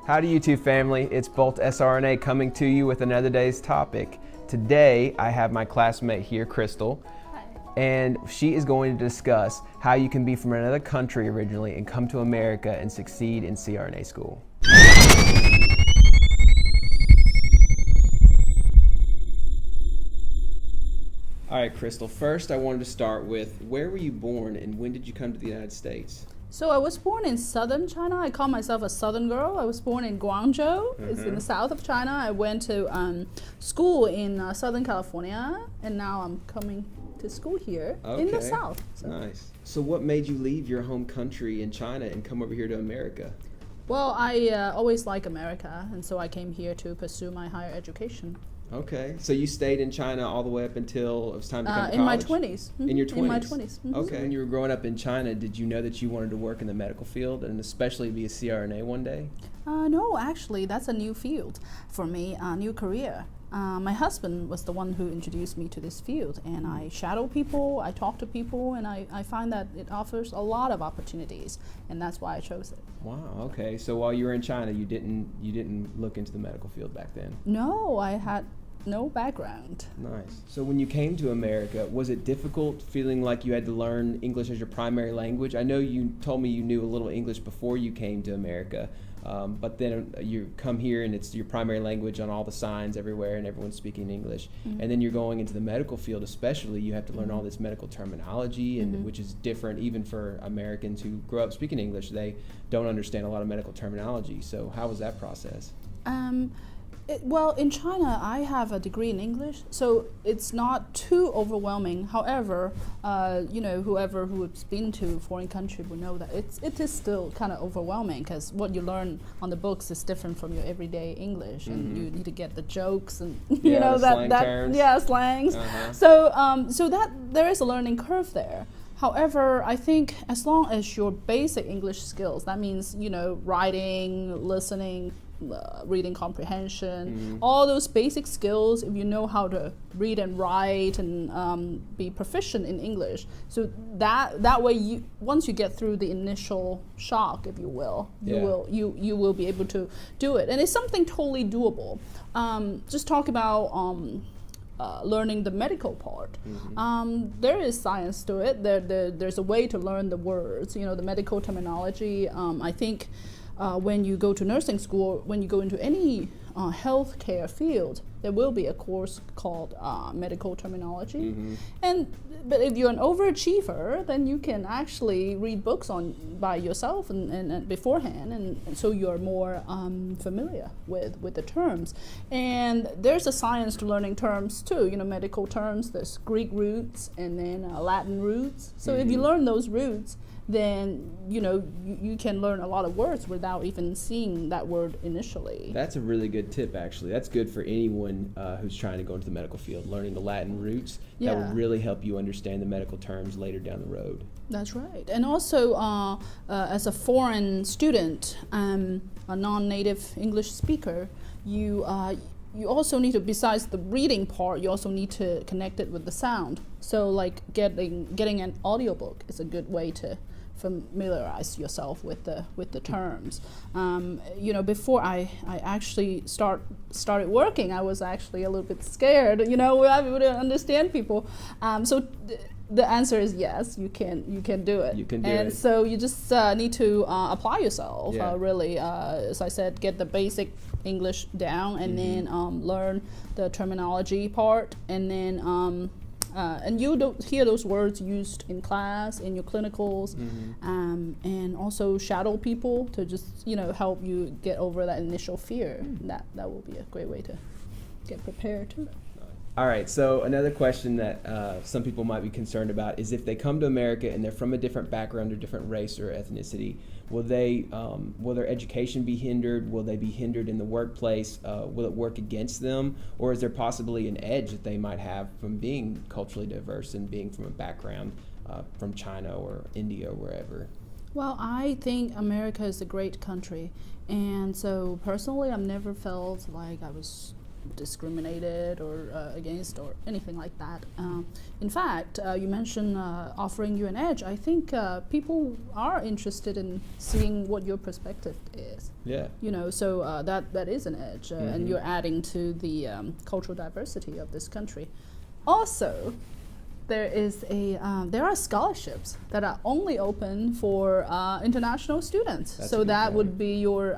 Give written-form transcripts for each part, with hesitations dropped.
Howdy YouTube family, it's Bolt SRNA coming to you with another day's topic. Today I have my classmate here, Crystal, and she is going to discuss how you can be from another country originally and come to America and succeed in CRNA school. All right, Crystal, first I wanted to start with, where were you born and when did you come to the United States? So I was born in southern China. I call myself a southern girl. I was born in Guangzhou. It's in the south of China. I went to school in Southern California, and now I'm coming to school here in the south. So. Nice. So what made you leave your home country in China and come over here to America? Well, I always like America, and so I came here to pursue my higher education. Okay, so you stayed in China all the way up until it was time to come to college? In my 20s. Mm-hmm. In your 20s? In my 20s. Mm-hmm. Okay. When you were growing up in China, did you know that you wanted to work in the medical field and especially be a CRNA one day? No, actually, that's a new field for me, a new career. My husband was the one who introduced me to this field, and I shadow people, I talk to people, and I find that it offers a lot of opportunities, and that's why I chose it. Wow, okay. So while you were in China, you didn't look into the medical field back then? No, I had no background. Nice. So when you came to America, was it difficult feeling like you had to learn English as your primary language? I know you told me you knew a little English before you came to America, but then you come here and it's your primary language on all the signs everywhere and everyone's speaking English. Mm-hmm. And then you're going into the medical field especially, you have to learn all this medical terminology, and which is different even for Americans who grow up speaking English. They don't understand a lot of medical terminology. So how was that process? Well, in China, I have a degree in English, so it's not too overwhelming. However, whoever who has been to a foreign country will know that it is still kind of overwhelming because what you learn on the books is different from your everyday English, and you need to get the jokes and slangs. So that there is a learning curve there. However, I think as long as your basic English skills, that means writing, listening, reading comprehension, all those basic skills, if you know how to read and write and be proficient in English, so that way once you get through the initial shock, if you will, you will be able to do it, and it's something totally doable. Just talk about learning the medical part. There is science to it. There's a way to learn the words, the medical terminology. I think when you go to nursing school, when you go into any healthcare field, there will be a course called medical terminology. But if you're an overachiever, then you can actually read books by yourself and beforehand, and so you're more familiar with the terms. And there's a science to learning terms too. Medical terms. There's Greek roots and then Latin roots. So if you learn those roots, then you can learn a lot of words without even seeing that word initially. That's a really good tip, actually. That's good for anyone who's trying to go into the medical field. Learning the Latin roots, that will really help you understand the medical terms later down the road. That's right. And also, as a foreign student, a non-native English speaker, you also need to, besides the reading part, you also need to connect it with the sound. So like getting an audiobook is a good way to familiarize yourself with the terms. Before I actually started working, I was actually a little bit scared. I wouldn't understand people. So the answer is yes, you can do it. You can do it. And so you just need to apply yourself. Really, as I said, get the basic English down, and then learn the terminology part, and then and you don't hear those words used in class, in your clinicals, and also shadow people to just help you get over that initial fear. That will be a great way to get prepared too. All right, so another question that some people might be concerned about is if they come to America and they're from a different background or different race or ethnicity, will their education be hindered? Will they be hindered in the workplace? Will it work against them? Or is there possibly an edge that they might have from being culturally diverse and being from a background from China or India or wherever? Well, I think America is a great country, and so personally I've never felt like I was discriminated or against or anything like that. In fact, you mentioned offering you an edge. I think people are interested in seeing what your perspective is. Yeah. You know, so that is an edge, and you're adding to the cultural diversity of this country. Also, there are scholarships that are only open for international students. That's so that point. would be your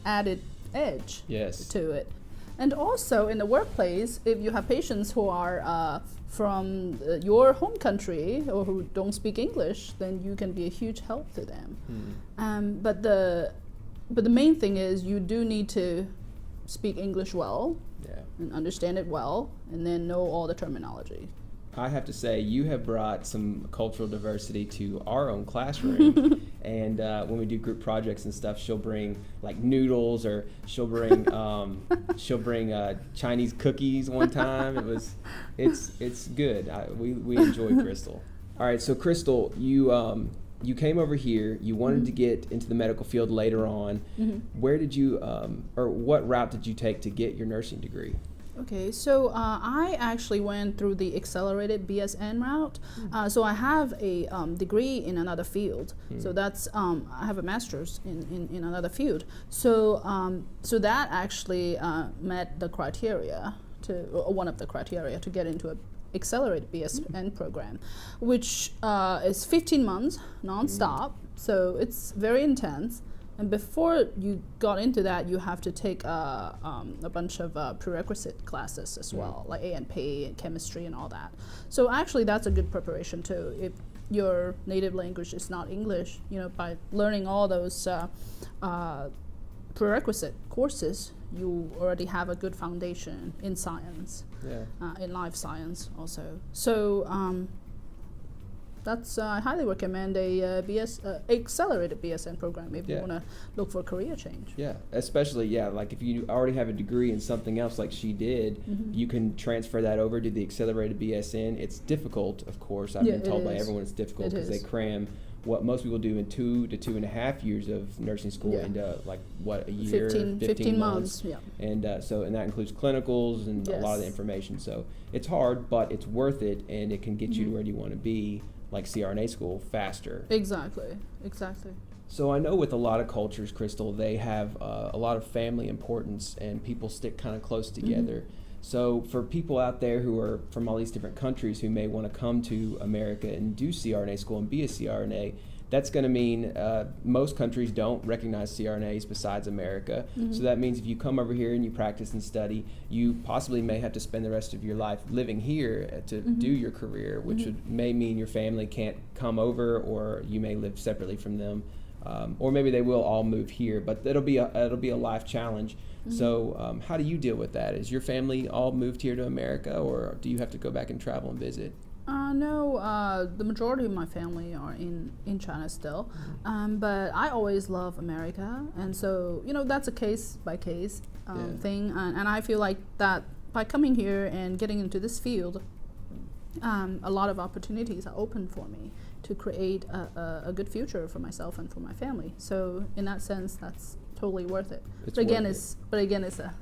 added edge Yes. to it. And also in the workplace, if you have patients who are from your home country or who don't speak English, then you can be a huge help to them. But the main thing is you do need to speak English well, Yeah. and understand it well, and then know all the terminology. I have to say, you have brought some cultural diversity to our own classroom. And when we do group projects and stuff, she'll bring like noodles, or she'll bring Chinese cookies one time. It's good. We enjoy Crystal. All right, so Crystal, you came over here. You wanted to get into the medical field later on. Where did you, or what route did you take to get your nursing degree? Okay, so I actually went through the accelerated BSN route. So I have a degree in another field. So that's I have a master's in another field. So so that actually met the criteria or one of the criteria to get into a accelerated BSN program, which is 15 months nonstop. So it's very intense. And before you got into that, you have to take a bunch of prerequisite classes as well, like A&P and chemistry and all that. So actually, that's a good preparation too. If your native language is not English, you know, by learning all those prerequisite courses, you already have a good foundation in science, in life science also. So that's I highly recommend a accelerated BSN program if you want to look for a career change. Yeah, especially like if you already have a degree in something else like she did, you can transfer that over to the accelerated BSN. It's difficult, of course. I've been told by everyone it's difficult because they cram what most people do in 2 to 2.5 years of nursing school into like a year, 15 months. And and that includes clinicals and a lot of the information. So it's hard, but it's worth it, and it can get you to where you want to be, like CRNA school, faster. Exactly. So I know with a lot of cultures, Crystal, they have a lot of family importance, and people stick kind of close together. So for people out there who are from all these different countries who may want to come to America and do CRNA school and be a CRNA, that's going to mean most countries don't recognize CRNAs besides America. So that means if you come over here and you practice and study, you possibly may have to spend the rest of your life living here to do your career, which may mean your family can't come over, or you may live separately from them. Or maybe they will all move here, but it'll be a life challenge. So how do you deal with that? Is your family all moved here to America, or do you have to go back and travel and visit? No, the majority of my family are in China still, but I always love America, and so that's a case by case thing, and I feel like that by coming here and getting into this field, a lot of opportunities are open for me to create a good future for myself and for my family. So in that sense, that's totally worth it. But again, it's a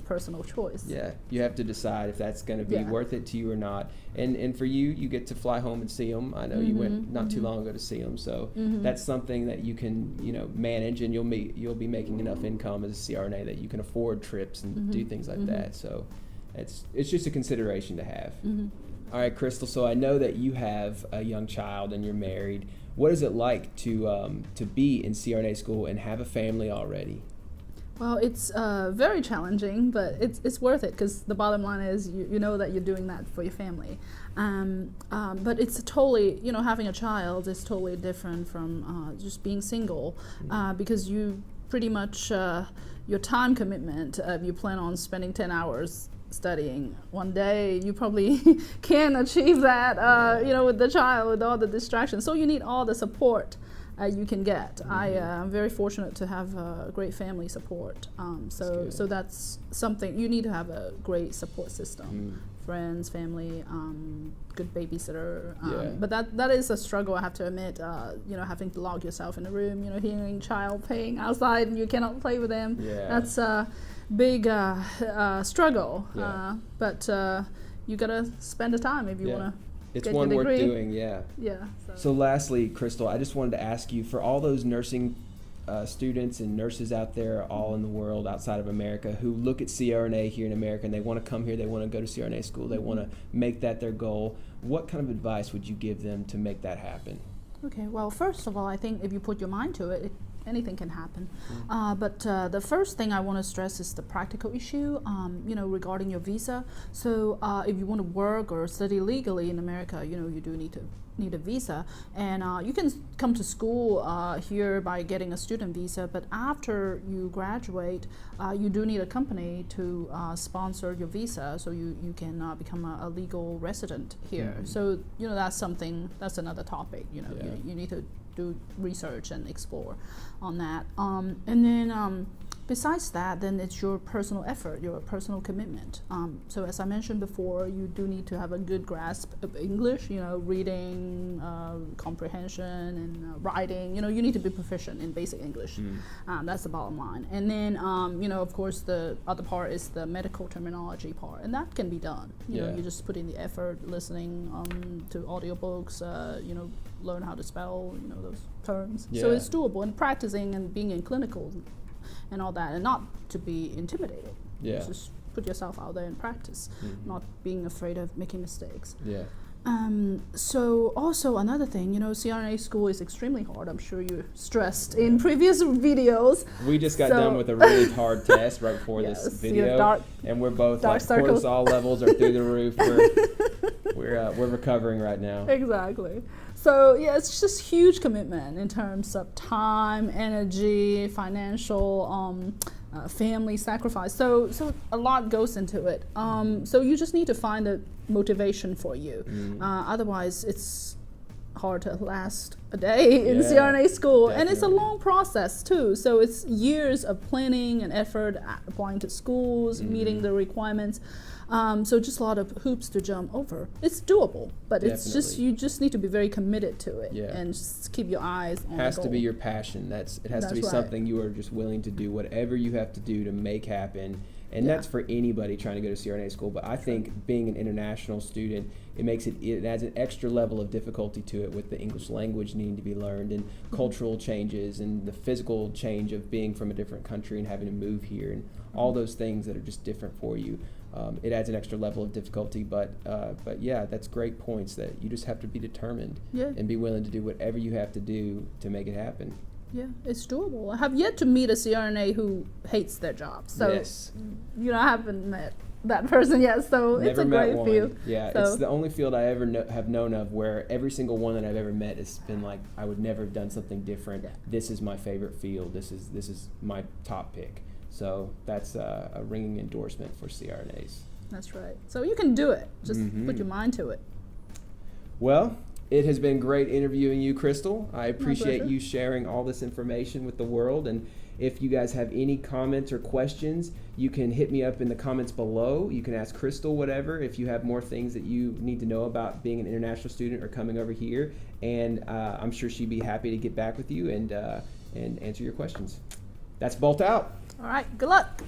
personal choice. Yeah, you have to decide if that's going to be worth it to you or not. And for you, you get to fly home and see them. I know you went not too long ago to see them, so that's something that you can manage, and you'll be making enough income as a CRNA that you can afford trips and do things like that. So it's just a consideration to have. All right, Crystal. So I know that you have a young child and you're married. What is it like to be in CRNA school and have a family already? Well, it's very challenging, but it's worth it, because the bottom line is you know that you're doing that for your family. But it's totally, having a child is totally different from just being single, because you pretty much, your time commitment, you plan on spending 10 hours studying one day, you probably can't achieve that, with the child, with all the distractions. So you need all the support you can get. I'm very fortunate to have great family support. So that's something you need to have a great support system. Friends, family, good babysitter. But that is a struggle, I have to admit. Having to lock yourself in a room, hearing child playing outside and you cannot play with them. That's a big struggle. But you gotta spend the time if you wanna. It's one worth doing, yeah. So lastly, Crystal, I just wanted to ask you, for all those nursing students and nurses out there all in the world outside of America who look at CRNA here in America and they want to come here, they want to go to CRNA school, they want to make that their goal, what kind of advice would you give them to make that happen? Okay, well, first of all, I think if you put your mind to it, anything can happen. But the first thing I want to stress is the practical issue, regarding your visa. So if you want to work or study legally in America, you do need a visa, and you can come to school here by getting a student visa, but after you graduate, you do need a company to sponsor your visa, so you can become a legal resident here. So that's another topic. You need to do research and explore on that. And then besides that, then it's your personal effort, your personal commitment. So as I mentioned before, you do need to have a good grasp of English, reading, comprehension, and writing. You need to be proficient in basic English. That's the bottom line. And then, of course, the other part is the medical terminology part, and that can be done. You just put in the effort, listening to audiobooks, learn how to spell, those terms. So it's doable, and practicing and being in clinical and all that, and not to be intimidated. Just put yourself out there and practice, not being afraid of making mistakes. So also another thing, CRNA school is extremely hard. I'm sure you're stressed in previous videos. We just got done with a really hard test right before this video, and we're both cortisol levels are through the roof. We're recovering right now. Exactly. So it's just huge commitment in terms of time, energy, financial, family sacrifice. So a lot goes into it. So you just need to find a motivation for you. Otherwise, it's hard to last a day in CRNA school. Definitely. And it's a long process too. So it's years of planning and effort, applying to schools, meeting the requirements. So just a lot of hoops to jump over. It's doable, but you just need to be very committed to it and just keep your eyes on the goal. Has to be your passion. It has to be something you are just willing to do, whatever you have to do to make happen. And that's for anybody trying to go to CRNA school. But I think being an international student, it adds an extra level of difficulty to it, with the English language needing to be learned, and cultural changes, and the physical change of being from a different country and having to move here, and all those things that are just different for you. It adds an extra level of difficulty, but that's great points, that you just have to be determined and be willing to do whatever you have to do to make it happen. Yeah, it's doable. I have yet to meet a CRNA who hates their job. So, I haven't met that person yet, so it's a great field. Yeah, it's the only field I ever have known of where every single one that I've ever met has been like, I would never have done something different. This is my favorite field. This is my top pick. So that's a ringing endorsement for CRNAs. That's right. So you can do it. Just put your mind to it. Well, it has been great interviewing you, Crystal. I appreciate you sharing all this information with the world. And if you guys have any comments or questions, you can hit me up in the comments below. You can ask Crystal whatever if you have more things that you need to know about being an international student or coming over here. And I'm sure she'd be happy to get back with you and answer your questions. That's Bolt Out. All right. Good luck.